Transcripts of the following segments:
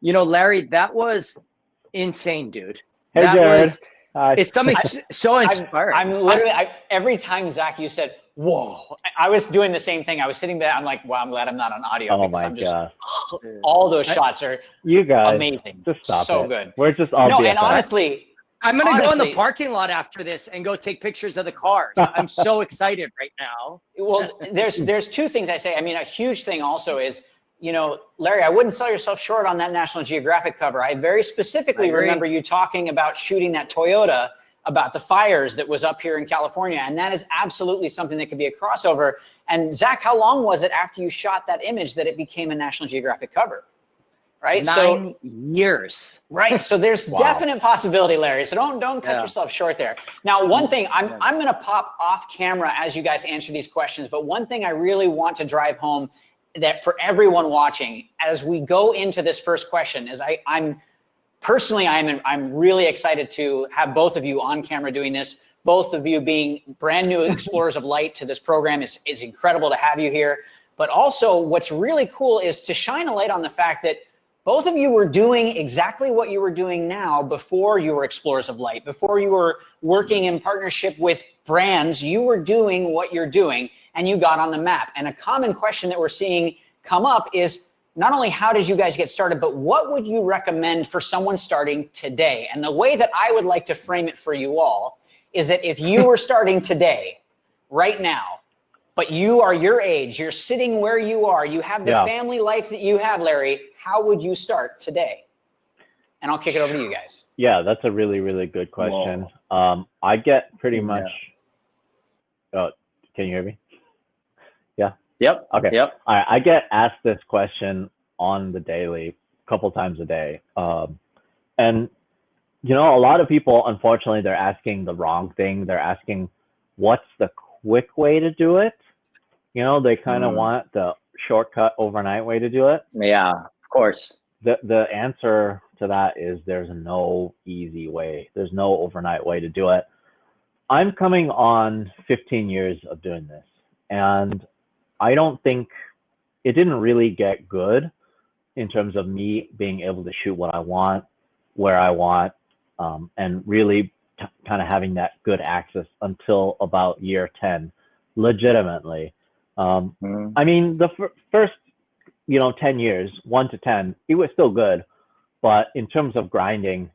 Larry, that was insane, dude. Hey, That Jared. it's something so inspiring. I'm literally, every time, Zach, you said, whoa, I was doing the same thing. I was sitting there. I'm like, well, I'm glad I'm not on audio. Oh because my I'm just, God. all those shots are You guys, amazing. just stop so it. Good. We're just all No, BFFs. and honestly, I'm going to go in the parking lot after this and go take pictures of the cars. I'm so excited right now. Well, there's two things I say. I mean, a huge thing also is, Larry, I wouldn't sell yourself short on that National Geographic cover. I very specifically remember you talking about shooting that Toyota about the fires that was up here in California. And that is absolutely something that could be a crossover. And Zach, how long was it after you shot that image that it became a National Geographic cover? Right? 9 years. Right. So there's definite possibility, Larry. So don't cut yourself short there. Now, one thing I'm going to pop off camera as you guys answer these questions. But one thing I really want to drive home that for everyone watching as we go into this first question is I'm really excited to have both of you on camera doing this. Both of you being brand new explorers of light to this program is incredible to have you here. But also what's really cool is to shine a light on the fact that both of you were doing exactly what you were doing now before you were explorers of light, before you were working in partnership with brands. You were doing what you're doing and you got on the map. And a common question that we're seeing come up is not only how did you guys get started, but what would you recommend for someone starting today? And the way that I would like to frame it for you all is that if you were starting today, right now, but you are your age, you're sitting where you are, you have the family life that you have, Larry, how would you start today? And I'll kick it over to you guys. Yeah, that's a really, really good question. I get pretty much, can you hear me? Yeah? Yep. Okay. Yep. I get asked this question on the daily, a couple times a day. And, a lot of people, unfortunately, they're asking the wrong thing. They're asking, what's the quick way to do it? They kind of want the shortcut overnight way to do it. Yeah, of course. The answer to that is there's no easy way. There's no overnight way to do it. I'm coming on 15 years of doing this, and I don't think it didn't really get good in terms of me being able to shoot what I want, where I want, and really kind of having that good access until about year 10, legitimately. I mean, the first, 10 years, 1 to 10, it was still good. But in terms of grinding,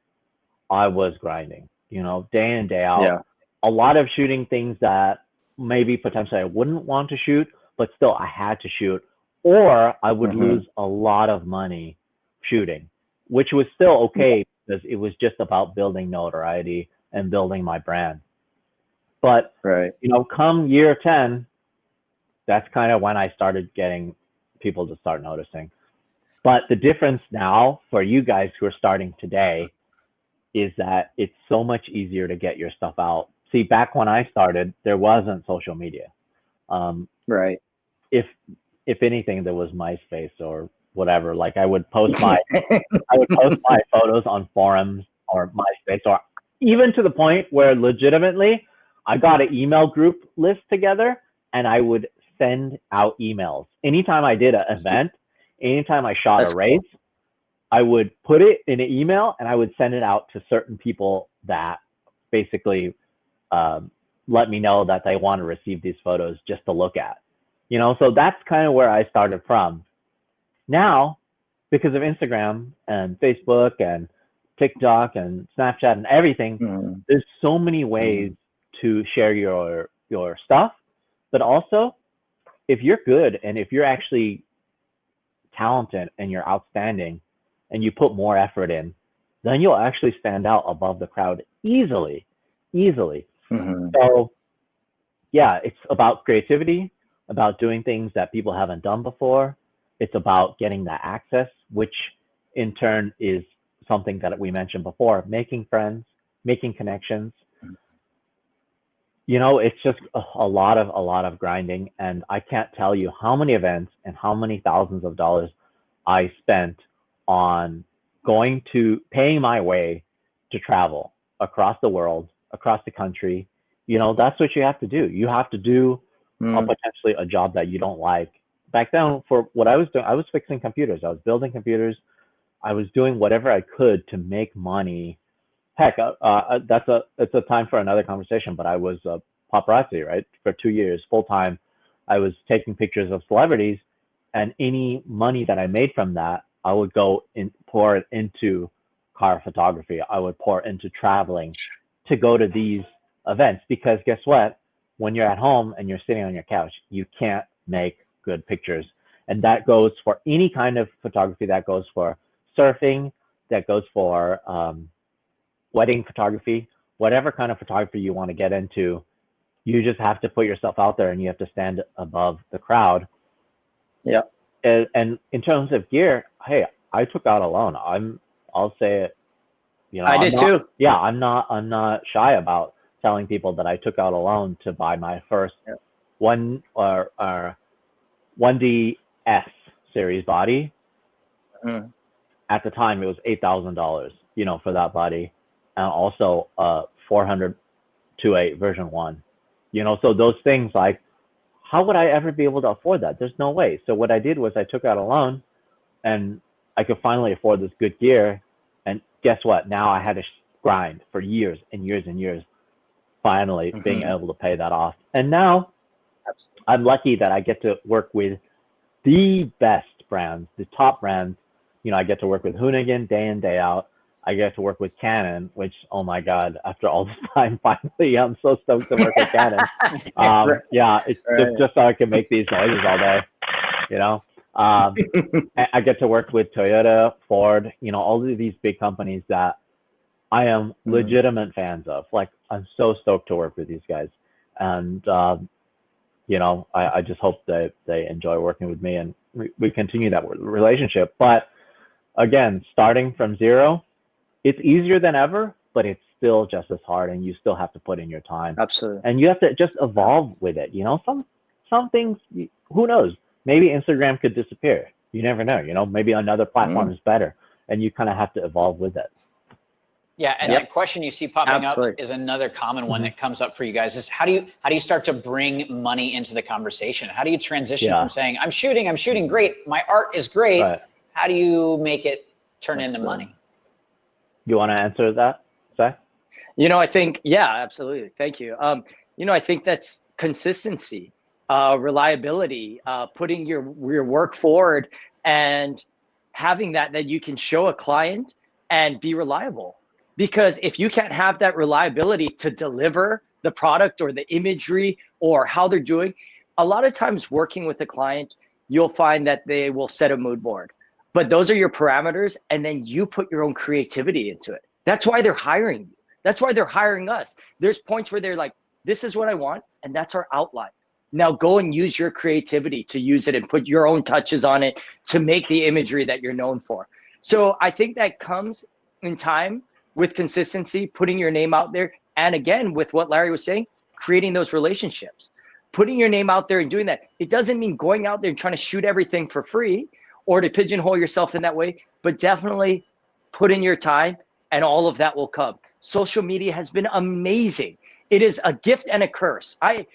I was grinding, day in and day out. Yeah. A lot of shooting things that maybe potentially I wouldn't want to shoot, but still I had to shoot, or I would lose a lot of money shooting, which was still okay because it was just about building notoriety and building my brand. But, come year 10, that's kind of when I started getting people to start noticing. But the difference now for you guys who are starting today is that it's so much easier to get your stuff out. See, back when I started, there wasn't social media. Right. If anything, there was MySpace or whatever. Like I would post my photos on forums or MySpace, or even to the point where legitimately I got an email group list together and I would send out emails. Anytime I did an event, anytime I shot a race, I would put it in an email and I would send it out to certain people that basically let me know that they want to receive these photos just to look at. So that's kind of where I started from. Now, because of Instagram and Facebook and TikTok and Snapchat and everything, there's so many ways to share your stuff. But also, if you're good and if you're actually talented and you're outstanding and you put more effort in, then you'll actually stand out above the crowd easily. So yeah, it's about creativity, about doing things that people haven't done before. It's about getting that access, which in turn is something that we mentioned before, making friends, making connections. It's just a lot of grinding, and I can't tell you how many events and how many thousands of dollars I spent on paying my way to travel across the world, across the country. That's what you have to do. You have to do potentially a job that you don't like. Back then, for what I was doing, I was fixing computers. I was building computers. I was doing whatever I could to make money. Heck, it's a time for another conversation, but I was a paparazzi, right? For 2 years, full time. I was taking pictures of celebrities, and any money that I made from that, I would pour it into car photography. I would pour into traveling to go to these events, because guess what? When you're at home and you're sitting on your couch, you can't make good pictures. And that goes for any kind of photography. That goes for surfing, that goes for wedding photography, whatever kind of photography you want to get into. You just have to put yourself out there, and you have to stand above the crowd. Yeah. And in terms of gear, hey, I took out a loan. I'll say it. You know, I did too. Yeah, I'm not shy about telling people that I took out a loan to buy my first 1DS series body. Mm. At the time, it was $8,000, you know, for that body, and also 400/8 version 1. You know, so those things, like, how would I ever be able to afford that? There's no way. So what I did was I took out a loan, and I could finally afford this good gear. And guess what? Now I had to grind for years and years and years, finally being able to pay that off. And now I'm lucky that I get to work with the best brands, the top brands. You know, I get to work with Hoonigan day in, day out. I get to work with Canon, which, oh my God, after all this time, finally, I'm so stoked to work with Canon. Yeah, it's just so I can make these noises all day, you know. I get to work with Toyota, Ford, you know, all of these big companies that I am legitimate fans of. Like, I'm so stoked to work with these guys. And, you know, I just hope that they enjoy working with me, and we continue that relationship. But again, starting from zero, it's easier than ever, but it's still just as hard, and you still have to put in your time. Absolutely. And you have to just evolve with it. You know, some things, who knows? Maybe Instagram could disappear. You never know. You know, maybe another platform is better, and you kind of have to evolve with it. Yeah, and that question you see popping up is another common one that comes up for you guys. Is how do you start to bring money into the conversation? How do you transition from saying I'm shooting great, my art is great? Right. How do you make it turn into money? You want to answer that, Zach? You know, I think, yeah, absolutely. Thank you. You know, I think that's consistency, reliability, putting your work forward, and having that you can show a client and be reliable. Because if you can't have that reliability to deliver the product or the imagery or how they're doing, a lot of times working with a client, you'll find that they will set a mood board. But those are your parameters, and then you put your own creativity into it. That's why they're hiring you. That's why they're hiring us. There's points where they're like, this is what I want, and that's our outline. Now go and use your creativity to use it and put your own touches on it to make the imagery that you're known for. So I think that comes in time with consistency, putting your name out there. And again, with what Larry was saying, creating those relationships, putting your name out there and doing that. It doesn't mean going out there and trying to shoot everything for free or to pigeonhole yourself in that way, but definitely put in your time, and all of that will come. Social media has been amazing. It is a gift and a curse. I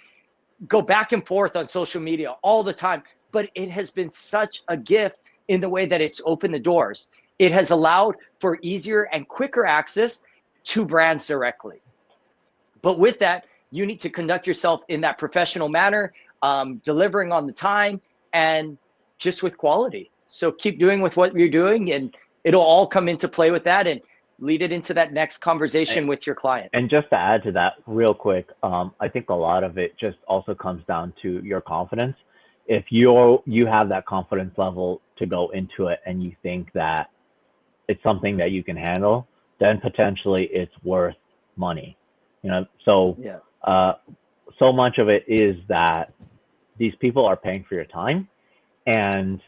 go back and forth on social media all the time, but it has been such a gift in the way that it's opened the doors. It has allowed for easier and quicker access to brands directly. But with that, you need to conduct yourself in that professional manner, delivering on the time, and just with quality. So keep doing with what you're doing, and it'll all come into play with that, and lead it into that next conversation with your client. And just to add to that real quick, I think a lot of it just also comes down to your confidence. If you have that confidence level to go into it, and you think that it's something that you can handle, then potentially it's worth money. You know, so so much of it is that these people are paying for your time, and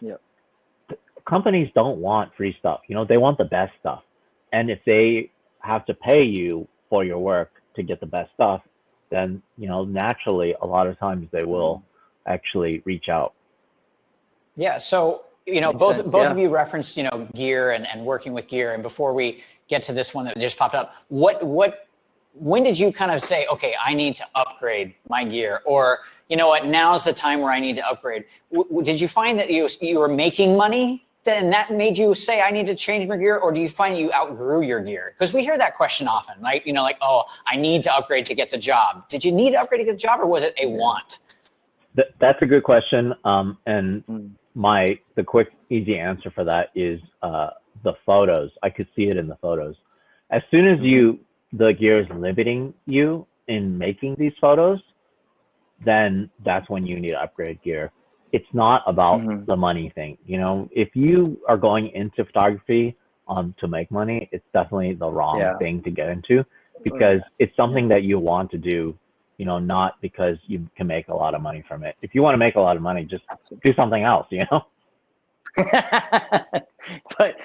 companies don't want free stuff. You know, they want the best stuff. And if they have to pay you for your work to get the best stuff, then, you know, naturally, a lot of times they will actually reach out. Yeah. So, you know, both of you referenced, you know, gear and working with gear. And before we get to this one that just popped up, when did you kind of say, okay, I need to upgrade my gear, or, you know what, now's the time where I need to upgrade? Did you find that you were making money then that made you say, I need to change my gear, or do you find you outgrew your gear? Because we hear that question often, right? You know, like, oh, I need to upgrade to get the job. Did you need to upgrade to get the job, or was it a want? That's a good question. And the quick, easy answer for that is the photos. I could see it in the photos. As soon as the gear is limiting you in making these photos, then that's when you need to upgrade gear. It's not about the money thing. You know, if you are going into photography to make money, it's definitely the wrong thing to get into, because it's something that you want to do, you know, not because you can make a lot of money from it. If you want to make a lot of money, just do something else, you know? but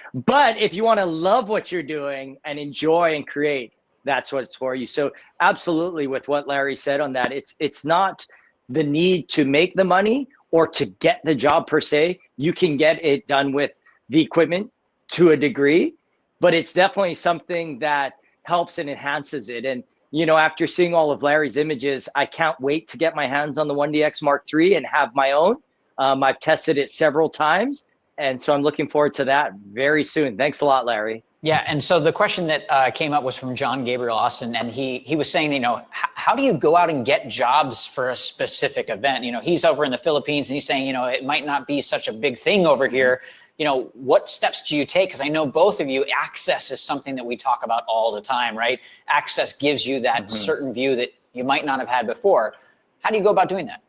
if you want to love what you're doing and enjoy and create, that's what it's for you. So absolutely, with what Larry said on that, it's not the need to make the money or to get the job per se. You can get it done with the equipment to a degree, but it's definitely something that helps and enhances it. And, you know, after seeing all of Larry's images, I can't wait to get my hands on the 1DX Mark III and have my own. I've tested it several times, and so I'm looking forward to that very soon. Thanks a lot, Larry. Yeah, and so the question that came up was from John Gabriel Austin, and he was saying, you know, how do you go out and get jobs for a specific event? You know, he's over in the Philippines, and he's saying, you know, it might not be such a big thing over here. You know, what steps do you take? Because I know both of you, access is something that we talk about all the time, right? Access gives you that certain view that you might not have had before. How do you go about doing that?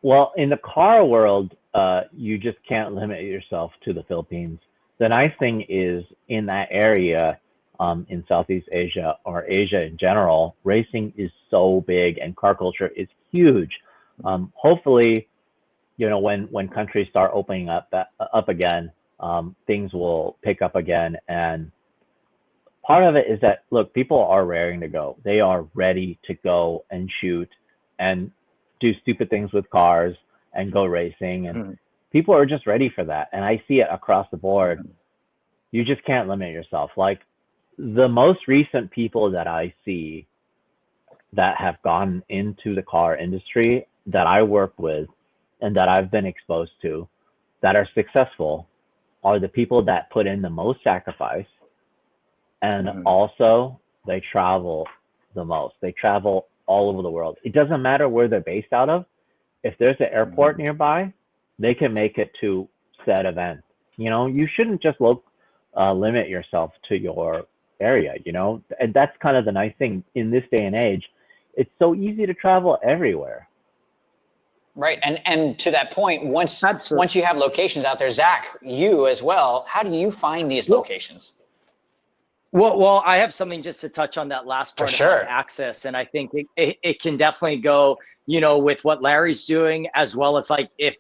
Well, in the car world, you just can't limit yourself to the Philippines. The nice thing is, in that area, in Southeast Asia or Asia in general, racing is so big and car culture is huge. Hopefully, you know, when countries start opening up again, things will pick up again. And part of it is that, look, people are raring to go. They are ready to go and shoot and do stupid things with cars and go racing. And people are just ready for that. And I see it across the board. You just can't limit yourself. Like, the most recent people that I see that have gone into the car industry that I work with and that I've been exposed to that are successful are the people that put in the most sacrifice, and also they travel the most. They travel all over the world. It doesn't matter where they're based out of. If there's an airport nearby, they can make it to said event. You know, you shouldn't just limit yourself to your area, you know? And that's kind of the nice thing in this day and age. It's so easy to travel everywhere. Right, and to that point, once you have locations out there, Zach, you as well, how do you find these locations? Well, I have something just to touch on that last part about access, and I think it can definitely go, you know, with what Larry's doing, as well as like if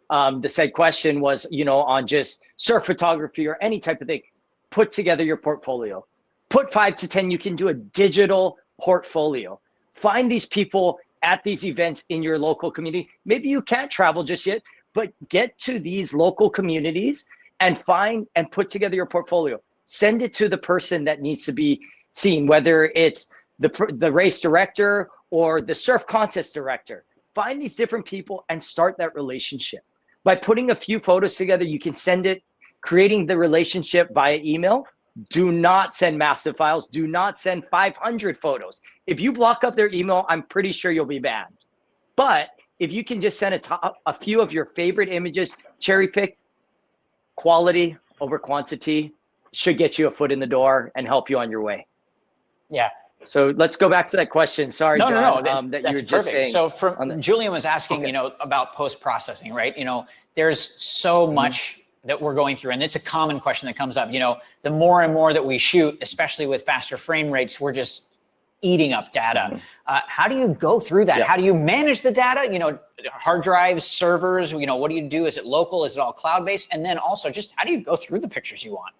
the said question was, you know, on just surf photography or any type of thing, put together your portfolio. Put 5 to 10, you can do a digital portfolio. Find these people at these events in your local community. Maybe you can't travel just yet, but get to these local communities and find and put together your portfolio. Send it to the person that needs to be seen, whether it's the race director or the surf contest director. Find these different people and start that relationship. By putting a few photos together, you can send it, creating the relationship via email. Do not send massive files. Do not send 500 photos. If you block up their email, I'm pretty sure you'll be banned. But if you can just send a few of your favorite images, cherry picked, quality over quantity should get you a foot in the door and help you on your way. Yeah. So let's go back to that question. Sorry, John, that that that's you were just perfect. saying. So from Julian was asking, you know, about post-processing, right? You know, there's so much that we're going through, and it's a common question that comes up. You know, the more and more that we shoot, especially with faster frame rates, we're just eating up data. How do you go through that? How do you manage the data? You know, hard drives, servers, you know, what do you do? Is it local? Is it all cloud-based? And then also just how do you go through the pictures you want?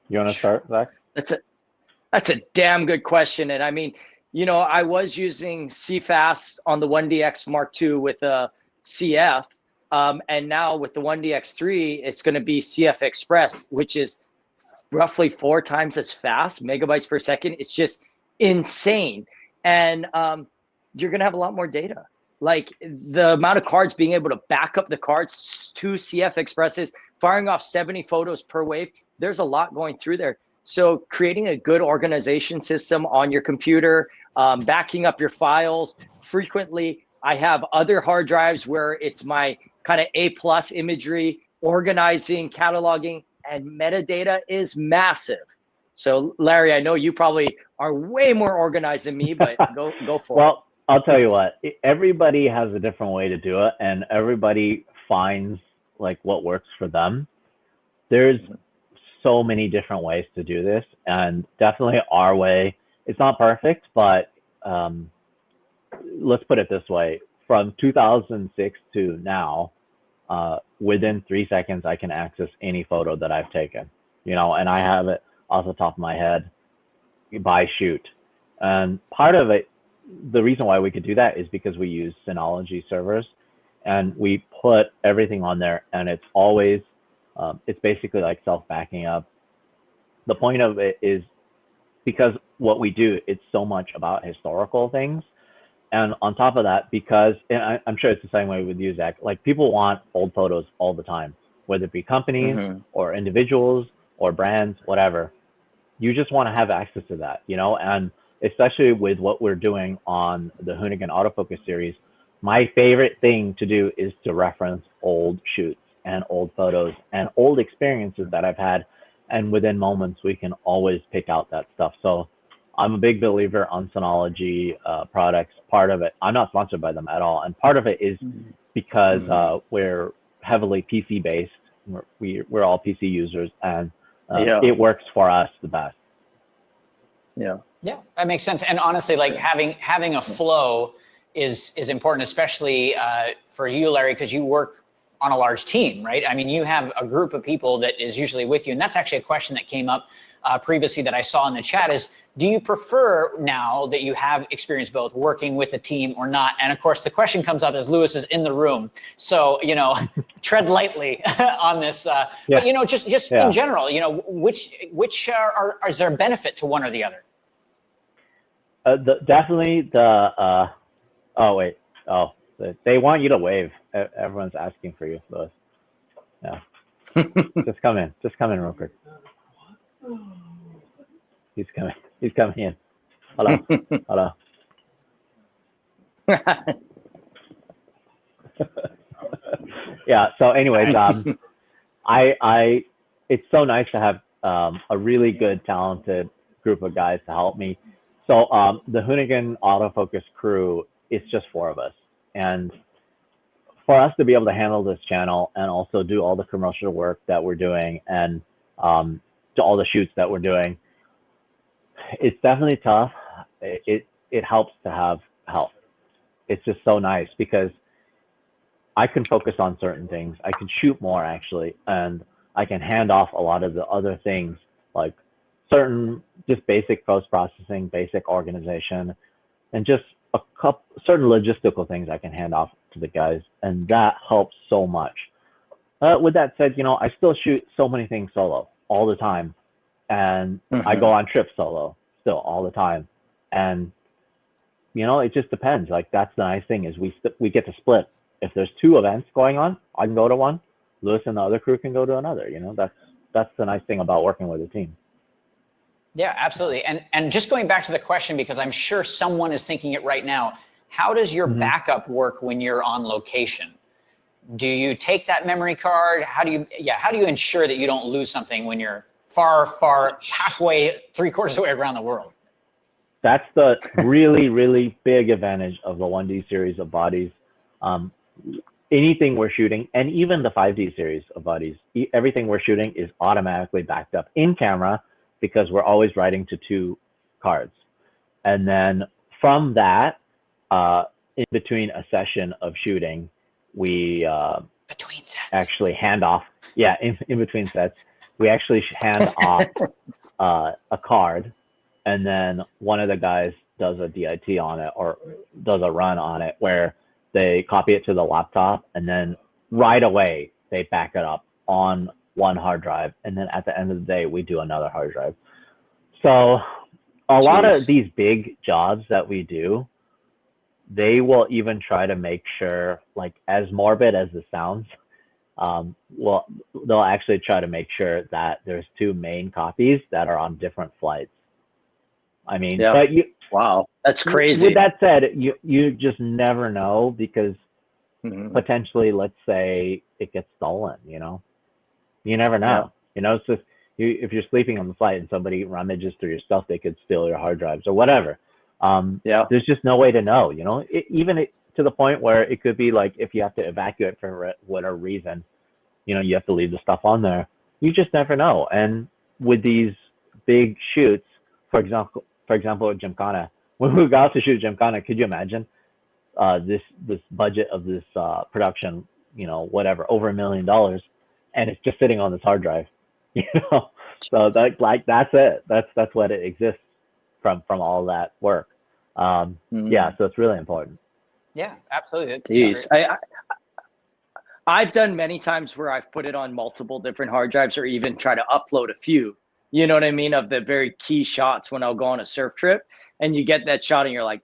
You want to start, Zach? That's a damn good question. And I mean, you know, I was using CFast on the 1DX Mark II with a CF. And now with the 1DX3, it's going to be CF Express, which is roughly 4 times as fast, megabytes per second. It's just insane. And you're going to have a lot more data. like the amount of cards, being able to back up the cards, 2 CF Expresses, firing off 70 photos per wave. There's a lot going through there. So creating a good organization system on your computer, backing up your files frequently. I have other hard drives where it's my kind of A+ imagery, organizing, cataloging, and metadata is massive. So Larry, I know you probably are way more organized than me, but go for it. Well, I'll tell you what, everybody has a different way to do it, and everybody finds like what works for them. There's so many different ways to do this, and definitely our way, it's not perfect, but let's put it this way. From 2006 to now, within 3 seconds, I can access any photo that I've taken, you know, and I have it off the top of my head by shoot. And part of it, the reason why we could do that is because we use Synology servers, and we put everything on there, and it's always, it's basically like self-backing up. The point of it is because what we do, it's so much about historical things. And on top of that, because, and I'm sure it's the same way with you, Zach, like people want old photos all the time, whether it be companies or individuals or brands, whatever. You just want to have access to that, you know, and especially with what we're doing on the Hoonigan autofocus series, my favorite thing to do is to reference old shoots and old photos and old experiences that I've had. And within moments, we can always pick out that stuff. So I'm a big believer on Synology products. Part of it, I'm not sponsored by them at all. And part of it is because we're heavily PC based. We're all PC users, and it works for us the best. Yeah, that makes sense. And honestly, like having a flow is important, especially for you, Larry, because you work on a large team, right? I mean, you have a group of people that is usually with you. And that's actually a question that came up previously that I saw in the chat is, do you prefer now that you have experienced both working with a team or not? And of course, the question comes up as Lewis is in the room. So, you know, tread lightly on this. But, you know, just in general, you know, which is there a benefit to one or the other? Definitely the, they want you to wave. Everyone's asking for you, Lewis. Yeah. Just come in real quick. He's coming in. Hello. Yeah, so anyways, it's so nice to have a really good, talented group of guys to help me. So the Hoonigan autofocus crew, it's just 4 of us. And for us to be able to handle this channel and also do all the commercial work that we're doing and to all the shoots that we're doing, it's definitely tough. It helps to have help. It's just so nice because I can focus on certain things. I can shoot more actually, and I can hand off a lot of the other things like certain just basic post-processing, basic organization, and just a couple certain logistical things I can hand off to the guys, and that helps so much. With that said, you know, I still shoot so many things solo all the time, and I go on trips solo still all the time, and you know, it just depends. Like that's the nice thing is we get to split. If there's 2 events going on, I can go to one. Lewis and the other crew can go to another. You know, that's the nice thing about working with a team. Yeah, absolutely. And just going back to the question, because I'm sure someone is thinking it right now, how does your backup work when you're on location? Do you take that memory card? How do you ensure that you don't lose something when you're far, halfway, 3/4 away around the world? That's the really, really big advantage of the 1D series of bodies. Anything we're shooting, and even the 5D series of bodies, everything we're shooting is automatically backed up in camera because we're always writing to 2 cards. And then from that, in between a session of shooting, we between sets actually hand off. Yeah, in between sets, we actually hand off a card, and then one of the guys does a DIT on it or does a run on it where they copy it to the laptop, and then right away they back it up on one hard drive, and then at the end of the day we do another hard drive. So a lot of these big jobs that we do, they will even try to make sure, like, as morbid as it sounds, well, they'll actually try to make sure that there's two main copies that are on different flights. I mean, Yeah. but you, Wow, that's crazy. with that said, you just never know, because potentially, let's say it gets stolen, you know, you never know. Yeah. You know, it's just, if you're sleeping on the flight and somebody rummages through your stuff, they could steal your hard drives or whatever. Yeah. There's just no way to know, you know, even to the point where it could be like, if you have to evacuate for whatever reason, you know, you have to leave the stuff on there. You just never know. And with these big shoots, for example, at Gymkhana, when we got to shoot Gymkhana, could you imagine this budget of this production, you know, whatever, over $1 million, and it's just sitting on this hard drive, you know? So that's it. That's what it exists from all that work. Yeah, so it's really important. Yeah, absolutely. Jeez. I've done many times where I've put it on multiple different hard drives, or even try to upload a few, you know what I mean, of the very key shots when I'll go on a surf trip, and you get that shot and you're like,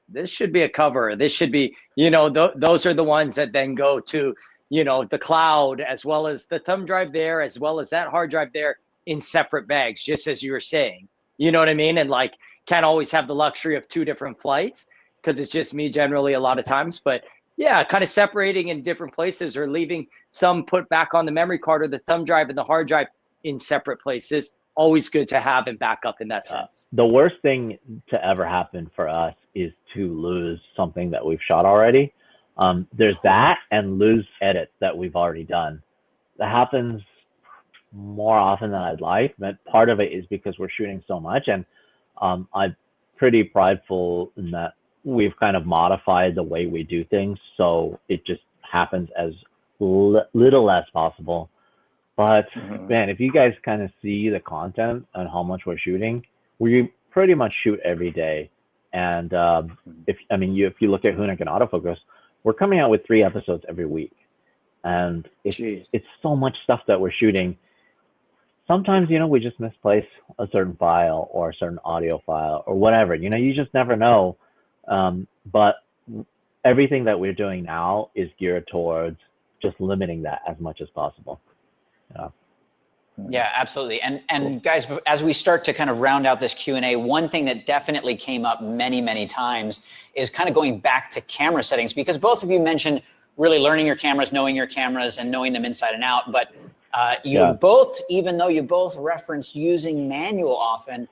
this should be a cover. This should be, you know, those are the ones that then go to, you know, the cloud, as well as the thumb drive there, as well as that hard drive there, in separate bags, just as you were saying, you know what I mean? And like, can't always have the luxury of two different flights, because it's just me generally a lot of times. But yeah, kind of separating in different places, or leaving some put back on the memory card, or the thumb drive and the hard drive in separate places. Always good to have and back up in that sense. The worst thing to ever happen for us is to lose something that we've shot already. There's that, and lose edits that we've already done. That happens more often than I'd like, but part of it is because we're shooting so much, and I'm pretty prideful in that we've kind of modified the way we do things, so it just happens as little as possible. But man, if you guys kind of see the content and how much we're shooting, we pretty much shoot every day. And if you look at Hoonigan AutoFocus, we're coming out with 3 episodes every week, and it's so much stuff that we're shooting. Sometimes, you know, we just misplace a certain file or a certain audio file or whatever. You know, you just never know. But everything that we're doing now is geared towards just limiting that as much as possible. Yeah, absolutely. And guys, as we start to kind of round out this Q&A, one thing that definitely came up many, many times is kind of going back to camera settings, because both of you mentioned really learning your cameras, knowing your cameras, and knowing them inside and out. But both, even though you both referenced using manual often,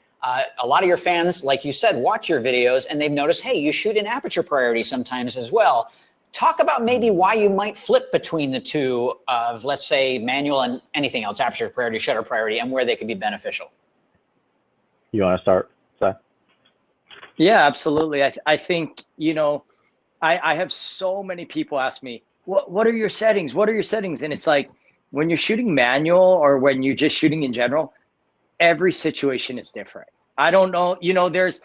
a lot of your fans, like you said, watch your videos, and they've noticed, hey, you shoot in aperture priority sometimes as well. Talk about maybe why you might flip between the two of, let's say, manual and anything else, aperture priority, shutter priority, and where they could be beneficial. You want to start, Zach? Yeah, absolutely. I think, you know, I have so many people ask me, what are your settings? What are your settings? And it's like, when you're shooting manual, or when you're just shooting in general, every situation is different. I don't know, you know, there's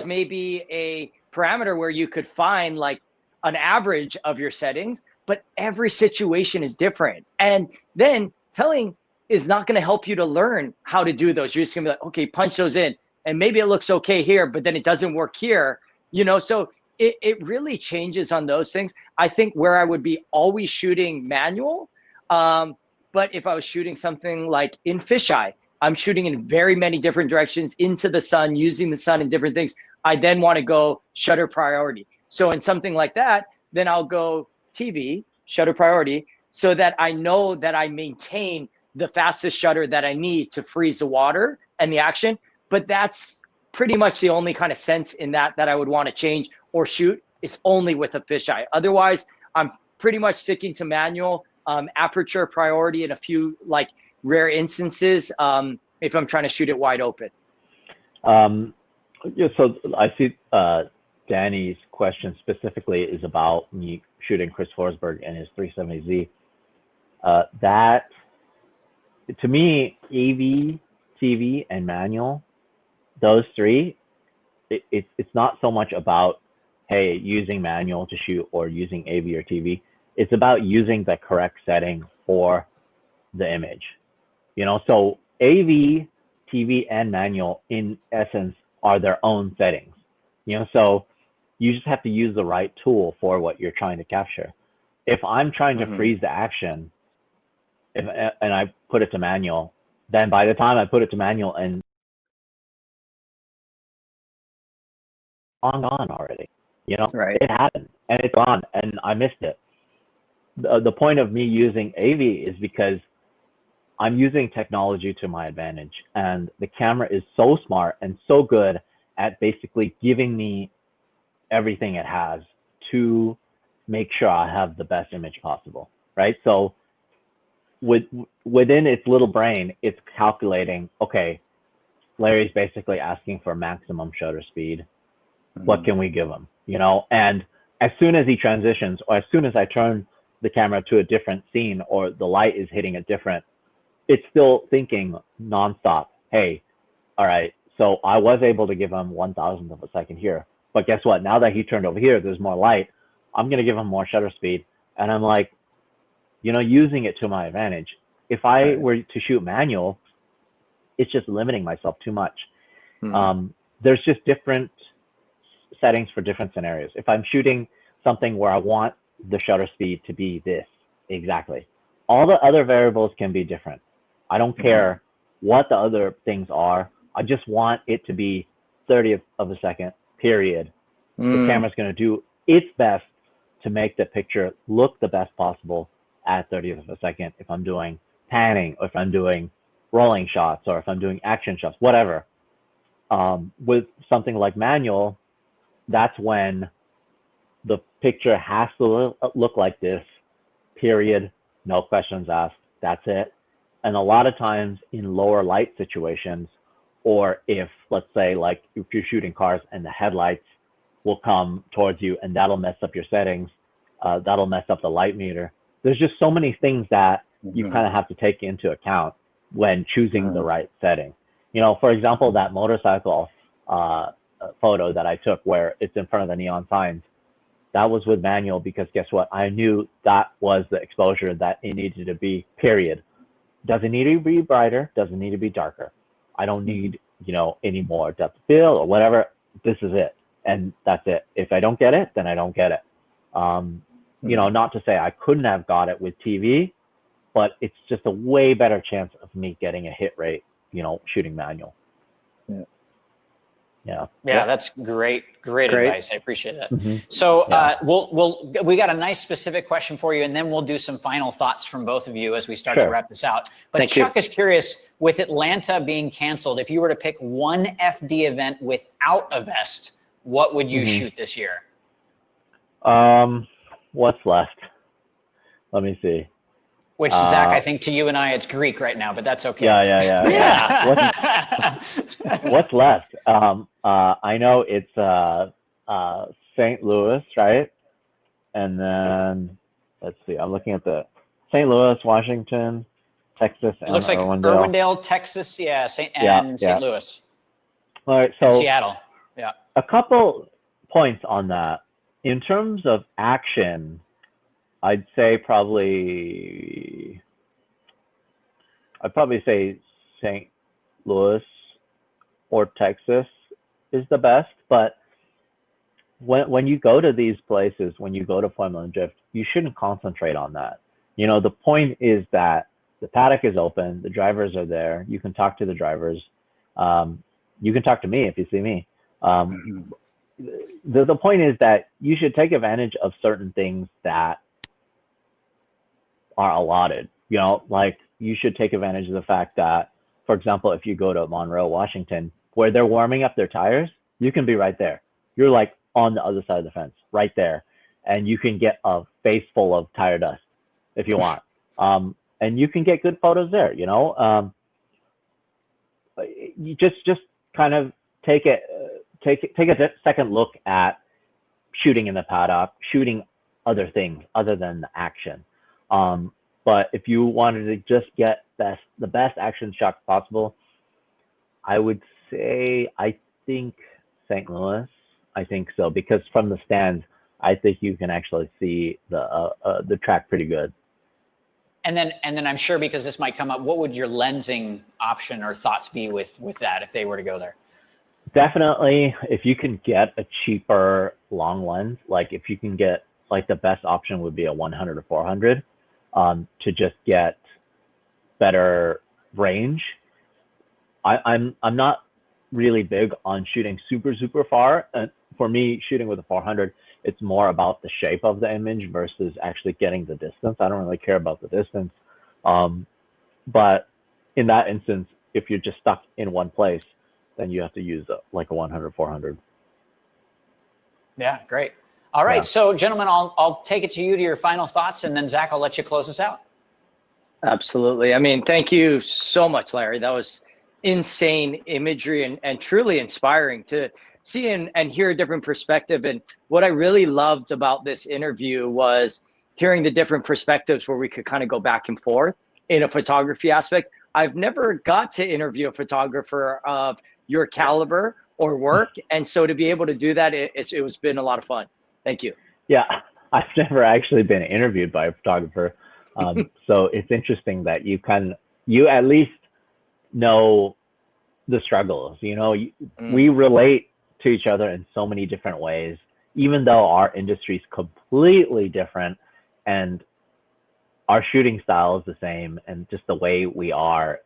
maybe a parameter where you could find like an average of your settings, but every situation is different. And then telling is not going to help you to learn how to do those. You're just going to be like, okay, punch those in, and maybe it looks okay here, but then it doesn't work here, you know? So it really changes on those things. I think where I would be always shooting manual, but if I was shooting something like in fisheye, I'm shooting in very many different directions, into the sun, using the sun and different things. I then want to go shutter priority. So in something like that, then I'll go TV, shutter priority, so that I know that I maintain the fastest shutter that I need to freeze the water and the action. But that's pretty much the only kind of sense in that I would want to change or shoot. It's only with a fisheye. Otherwise, I'm pretty much sticking to manual, aperture priority in a few like rare instances, if I'm trying to shoot it wide open. Yeah, so I see Danny's question specifically is about me shooting Chris Forsberg and his 370Z. That, to me, AV, TV, and manual, those 3, it's not so much about, hey, using manual to shoot or using AV or TV. It's about using the correct setting for the image. You know, so AV, TV, and manual, in essence, are their own settings. You know, so You just have to use the right tool for what you're trying to capture. If I'm trying to freeze the action, and I put it to manual, then by the time I put it to manual and gone already, you know, Right. it happened and it's gone and I missed it. The point of me using AV is because I'm using technology to my advantage, and the camera is so smart and so good at basically giving me everything it has to make sure I have the best image possible, right? So within its little brain, it's calculating, okay, Larry's basically asking for maximum shutter speed. What can we give him? You know, and as soon as he transitions, or as soon as I turn the camera to a different scene, or the light is hitting a different, it's still thinking nonstop, hey, all right, so I was able to give him 1,000th of a second here, but guess what? Now that he turned over here, there's more light. I'm going to give him more shutter speed. And I'm like, you know, using it to my advantage. If I were to shoot manual, it's just limiting myself too much. There's just different settings for different scenarios. If I'm shooting something where I want the shutter speed to be this exactly, all the other variables can be different. I don't care what the other things are. I just want it to be 30th of a second, period. The camera's going to do its best to make the picture look the best possible at 30th of a second. If I'm doing panning, or if I'm doing rolling shots, or if I'm doing action shots, whatever. With something like manual, that's when the picture has to look like this, period, no questions asked, that's it. And a lot of times in lower light situations, or if, let's say, like if you're shooting cars and the headlights will come towards you and that'll mess up your settings, that'll mess up the light meter. There's just so many things that you kind of have to take into account when choosing the right setting. You know, for example, that motorcycle photo that I took where it's in front of the neon signs, that was with manual, because guess what? I knew that was the exposure that it needed to be, period. Doesn't need to be brighter, doesn't need to be darker. I don't need, you know, any more depth of field or whatever. This is it. And that's it. If I don't get it, then I don't get it. You know, not to say I couldn't have got it with TV, but it's just a way better chance of me getting a hit rate, you know, shooting manual. Yeah, that's great advice. I appreciate that. So we got a nice specific question for you, and then we'll do some final thoughts from both of you as we start to wrap this out. But Chuck is curious, with Atlanta being canceled, if you were to pick one FD event without a vest, what would you shoot this year? What's left? Let me see. Which, Zach, I think to you and I, it's Greek right now, but that's okay. What's left? I know it's St. Louis, right? And then, let's see, I'm looking at the St. Louis, Washington, Texas, and it looks like Irwindale, Texas, St. Louis. All right, so and Seattle, a couple points on that. In terms of action, I'd probably say St. Louis or Texas is the best. But when you go to these places, when you go to Formula and Drift, you shouldn't concentrate on that. You know, the point is that the paddock is open, the drivers are there, you can talk to the drivers, you can talk to me if you see me. The point is that you should take advantage of certain things that are allotted. You know, like you should take advantage of the fact that, for example, if you go to Monroe, Washington, where they're warming up their tires, you can be right there. You're like on the other side of the fence, right there. And you can get a face full of tire dust if you want. And you can get good photos there, you know. You just kind of take a second look at shooting in the paddock, shooting other things other than the action. But if you wanted to just get the best action shot possible, I would say, I think St. Louis. I think so, because from the stands, I think you can actually see the track pretty good. And then I'm sure, because this might come up, what would your lensing option or thoughts be with that if they were to go there? Definitely, if you can get a cheaper long lens, like if you can get, like the best option would be a 100 or 400, to just get better range. I'm not really big on shooting super far. And for me, shooting with a 400, it's more about the shape of the image versus actually getting the distance. I don't really care about the distance. But in that instance, if you're just stuck in one place, then you have to use like a 100, 400. Yeah, great. All right, so gentlemen, I'll take it to you to your final thoughts, and then Zach, I'll let you close us out. Absolutely. I mean, thank you so much, Larry. That was insane imagery and truly inspiring to see and hear a different perspective. And what I really loved about this interview was hearing the different perspectives where we could kind of go back and forth in a photography aspect. I've never got to interview a photographer of your caliber or work. And so to be able to do that, it's been a lot of fun. Thank you. Yeah, I've never actually been interviewed by a photographer. So it's interesting that you at least know the struggles. You know, we relate to each other in so many different ways, even though our industry is completely different and our shooting style is the same, and just the way we are,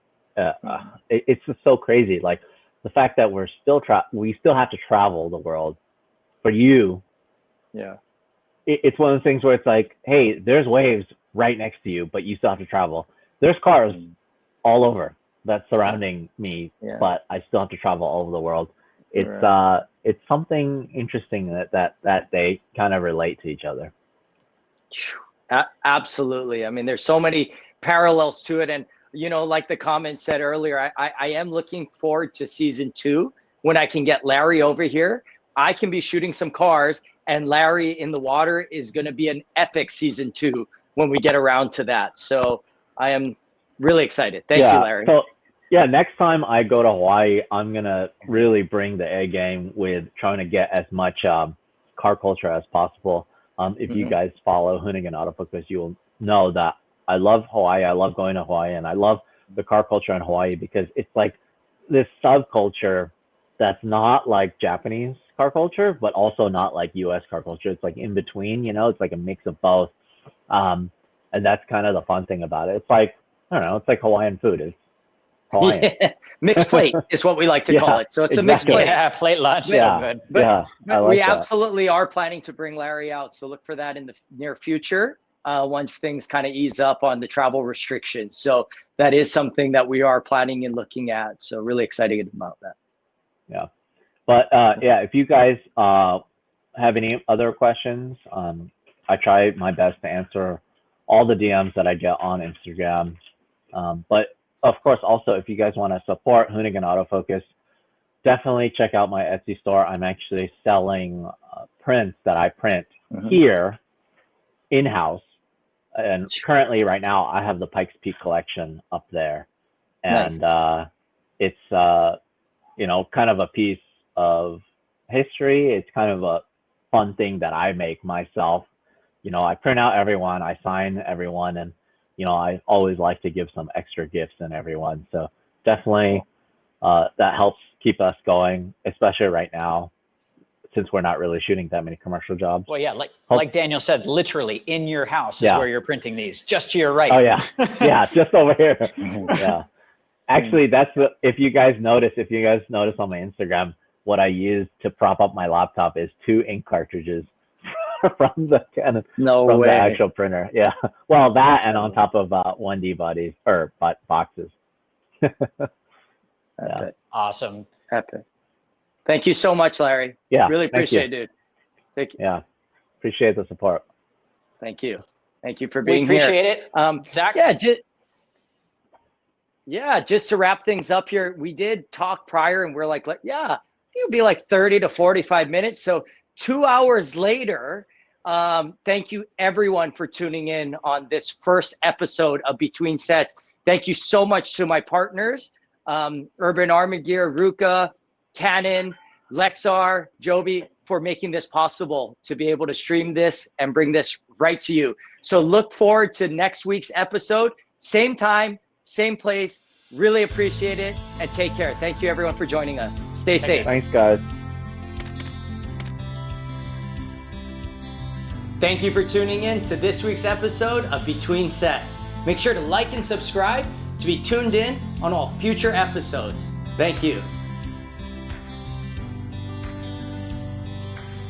it's just so crazy. Like the fact that we still have to travel the world for you. Yeah. It's one of those things where it's like, hey, there's waves right next to you, but you still have to travel. There's cars all over that's surrounding me, but I still have to travel all over the world. It's something interesting that they kind of relate to each other. Absolutely. I mean, there's so many parallels to it. And, you know, like the comment said earlier, I am looking forward to season 2 when I can get Larry over here. I can be shooting some cars, and Larry in the water is going to be an epic season 2 when we get around to that. So I am really excited. Thank you, Larry. So yeah, next time I go to Hawaii, I'm going to really bring the A game with trying to get as much car culture as possible. If you guys follow Hoonigan AutoFocus, you will know that I love Hawaii. I love going to Hawaii, and I love the car culture in Hawaii because it's like this subculture that's not like Japanese car culture, but also not like US car culture. It's like in between, you know, it's like a mix of both. And that's kind of the fun thing about it. It's like, I don't know, it's like Hawaiian food. It's Hawaiian. Yeah. Mixed plate is what we like to call it. So it's a mixed plate. Yeah, plate lunch. Yeah, So good. But we absolutely are planning to bring Larry out. So look for that in the near future once things kind of ease up on the travel restrictions. So that is something that we are planning and looking at. So really excited about that. Yeah. But yeah, if you guys have any other questions, I try my best to answer all the DMs that I get on Instagram. But of course, also, if you guys want to support Hoonigan Autofocus, definitely check out my Etsy store. I'm actually selling prints that I print here in-house. And currently, right now, I have the Pikes Peak collection up there. And it's, you know, kind of a piece of history. It's kind of a fun thing that I make myself. You know, I print out everyone, I sign everyone, and you know, I always like to give some extra gifts in everyone. So definitely that helps keep us going, especially right now, since we're not really shooting that many commercial jobs. Well, yeah, like Daniel said, literally in your house is where you're printing these, just to your right. Oh yeah, yeah, just over here. Yeah, actually, that's if you guys notice on my Instagram, what I use to prop up my laptop is 2 ink cartridges from the Canon, the actual printer. Yeah, well, that and on top of 1D bodies or boxes. Yeah. Awesome. Epic. Thank you so much, Larry. Yeah, really appreciate it, dude. Thank you. Yeah, appreciate the support. Thank you. Thank you for being here. We appreciate it. Zach? Yeah, just to wrap things up here, we did talk prior and we're like, yeah, it would be like 30 to 45 minutes. So 2 hours later, thank you everyone for tuning in on this first episode of Between Sets. Thank you so much to my partners, Urban Armor Gear, Ruka, Canon, Lexar, Joby, for making this possible to be able to stream this and bring this right to you. So look forward to next week's episode, same time, same place, Really appreciate it, and take care. Thank you, everyone, for joining us. Stay safe. Thanks, guys. Thank you for tuning in to this week's episode of Between Sets. Make sure to like and subscribe to be tuned in on all future episodes. Thank you.